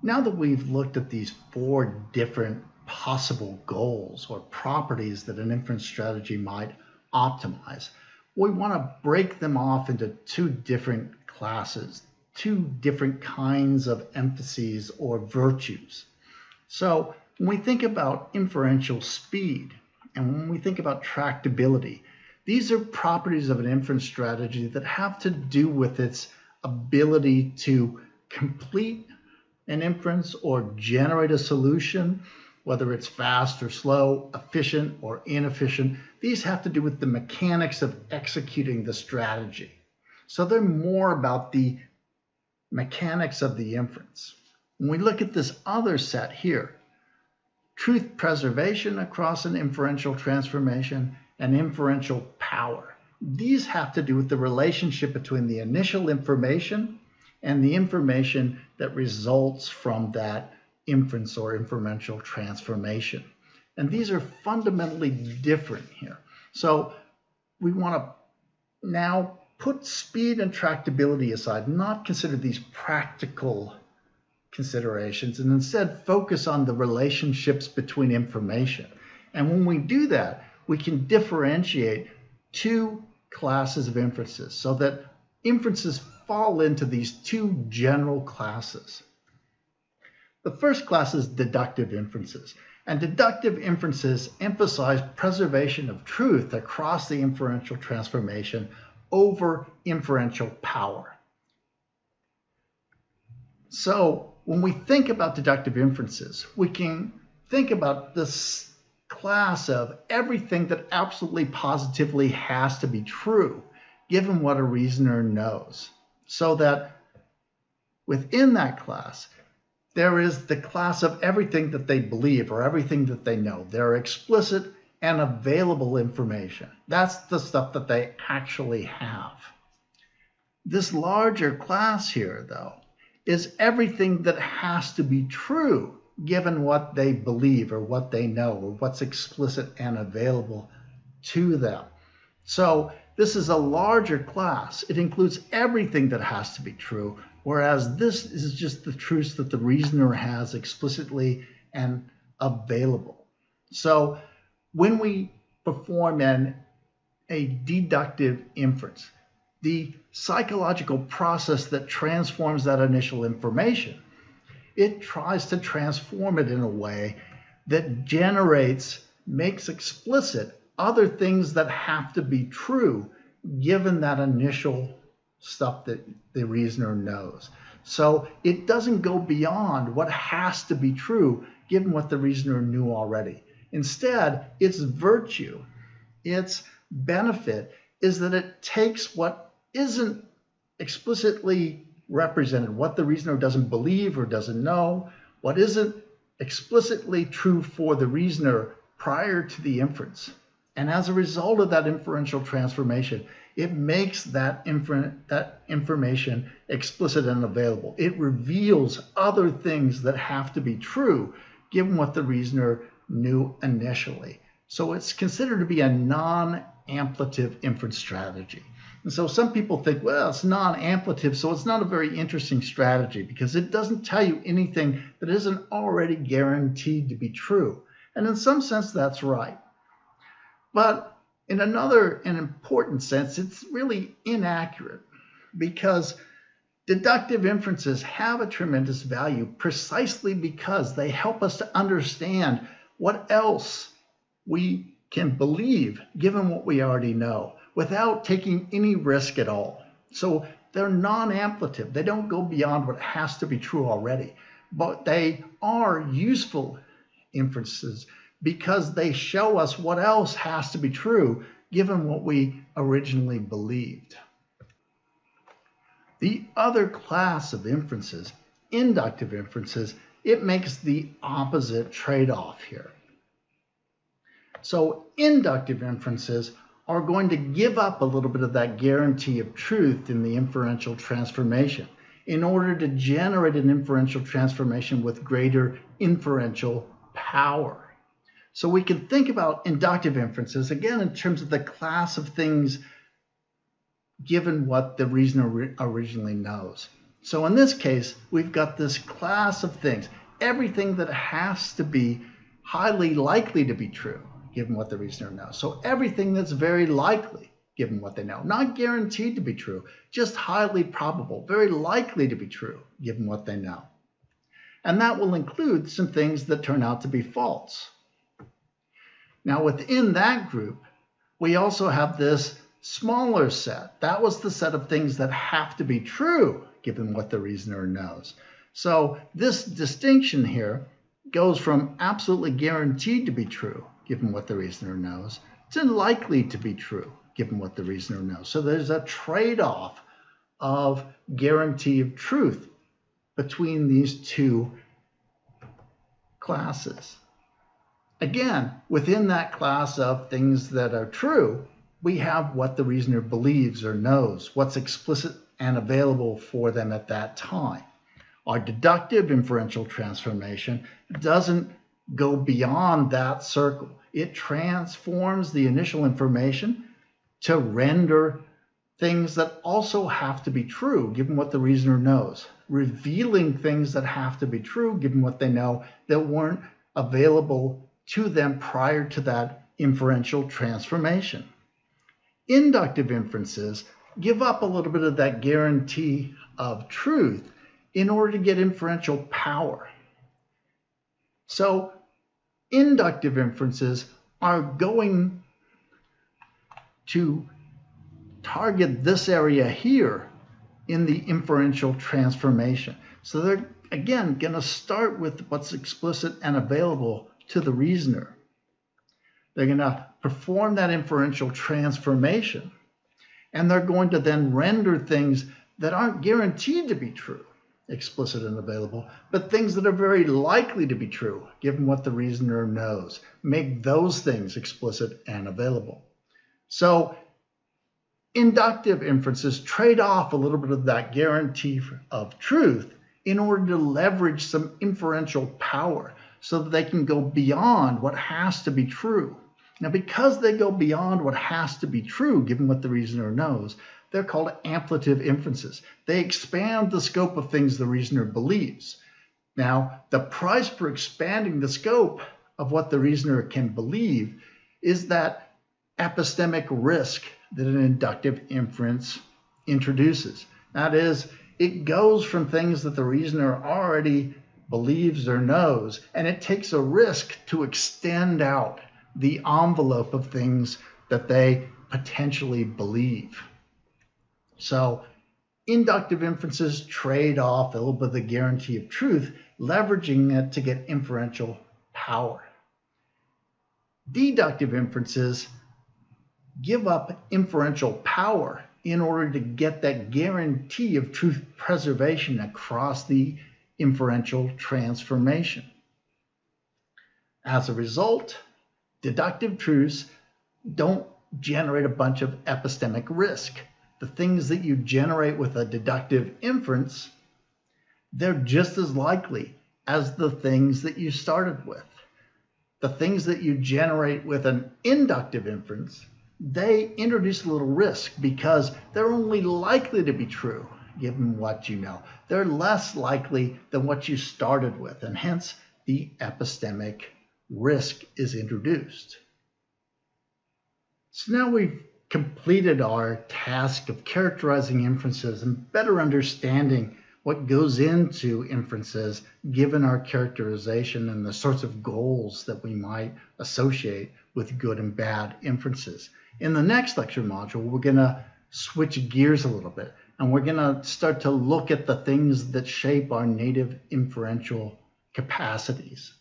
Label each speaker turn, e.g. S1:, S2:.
S1: Now that we've looked at these four different possible goals or properties that an inference strategy might optimize, we want to break them off into two different classes, two different kinds of emphases or virtues. So when we think about inferential speed and when we think about tractability, these are properties of an inference strategy that have to do with its ability to complete an inference or generate a solution, whether it's fast or slow, efficient or inefficient. These have to do with the mechanics of executing the strategy. So they're more about the mechanics of the inference. When we look at this other set here, truth preservation across an inferential transformation and inferential power. These have to do with the relationship between the initial information and the information that results from that inference or inferential transformation. And these are fundamentally different here. So we want to now put speed and tractability aside, not consider these practical considerations, and instead focus on the relationships between information. And when we do that, we can differentiate two classes of inferences so that inferences fall into these two general classes. The first class is deductive inferences, and deductive inferences emphasize preservation of truth across the inferential transformation over inferential power. So when we think about deductive inferences, we can think about this class of everything that absolutely positively has to be true, given what a reasoner knows. So that within that class, there is the class of everything that they believe or everything that they know. There are explicit and available information. That's the stuff that they actually have. This larger class here, though, is everything that has to be true given what they believe or what they know or what's explicit and available to them. So this is a larger class. It includes everything that has to be true, whereas this is just the truths that the reasoner has explicitly and available. So when we perform a deductive inference, the psychological process that transforms that initial information, it tries to transform it in a way that makes explicit other things that have to be true given that initial stuff that the reasoner knows. So it doesn't go beyond what has to be true given what the reasoner knew already. Instead, its virtue, its benefit is that it takes what isn't explicitly represented, what the reasoner doesn't believe or doesn't know, what isn't explicitly true for the reasoner prior to the inference. And as a result of that inferential transformation, it makes that information explicit and available. It reveals other things that have to be true given what the reasoner knew initially. So it's considered to be a non-amplitive inference strategy. And so some people think, well, it's non-amplitive, so it's not a very interesting strategy because it doesn't tell you anything that isn't already guaranteed to be true. And in some sense, that's right. But in an important sense, it's really inaccurate because deductive inferences have a tremendous value precisely because they help us to understand what else we can believe given what we already know, without taking any risk at all. So they're non-amplitive. They don't go beyond what has to be true already, but they are useful inferences because they show us what else has to be true given what we originally believed. The other class of inferences, inductive inferences, it makes the opposite trade-off here. So inductive inferences are going to give up a little bit of that guarantee of truth in the inferential transformation in order to generate an inferential transformation with greater inferential power. So we can think about inductive inferences, again, in terms of the class of things given what the reasoner originally knows. So in this case, we've got this class of things, everything that has to be highly likely to be true, given what the reasoner knows. So everything that's very likely, given what they know, not guaranteed to be true, just highly probable, very likely to be true, given what they know. And that will include some things that turn out to be false. Now within that group, we also have this smaller set. That was the set of things that have to be true, given what the reasoner knows. So this distinction here goes from absolutely guaranteed to be true, given what the reasoner knows, to likely to be true, given what the reasoner knows. So there's a trade-off of guarantee of truth between these two classes. Again, within that class of things that are true, we have what the reasoner believes or knows, what's explicit and available for them at that time. Our deductive inferential transformation doesn't go beyond that circle. It transforms the initial information to render things that also have to be true, given what the reasoner knows, revealing things that have to be true, given what they know, that weren't available to them prior to that inferential transformation. Inductive inferences give up a little bit of that guarantee of truth in order to get inferential power. So inductive inferences are going to target this area here in the inferential transformation. So they're, again, going to start with what's explicit and available to the reasoner. They're going to perform that inferential transformation, and they're going to then render things that aren't guaranteed to be true, explicit and available, but things that are very likely to be true, given what the reasoner knows. Make those things explicit and available. So inductive inferences trade off a little bit of that guarantee of truth in order to leverage some inferential power so that they can go beyond what has to be true. Now, because they go beyond what has to be true, given what the reasoner knows, they're called amplitive inferences. They expand the scope of things the reasoner believes. Now, the price for expanding the scope of what the reasoner can believe is that epistemic risk that an inductive inference introduces. That is, it goes from things that the reasoner already believes or knows, and it takes a risk to extend out the envelope of things that they potentially believe. So inductive inferences trade off a little bit of the guarantee of truth, leveraging it to get inferential power. Deductive inferences give up inferential power in order to get that guarantee of truth preservation across the inferential transformation. As a result, deductive truths don't generate a bunch of epistemic risk. The things that you generate with a deductive inference, they're just as likely as the things that you started with. The things that you generate with an inductive inference, they introduce a little risk because they're only likely to be true given what you know. They're less likely than what you started with, and hence the epistemic risk is introduced. So now we've completed our task of characterizing inferences and better understanding what goes into inferences given our characterization and the sorts of goals that we might associate with good and bad inferences. In the next lecture module, we're going to switch gears a little bit, and we're going to start to look at the things that shape our native inferential capacities.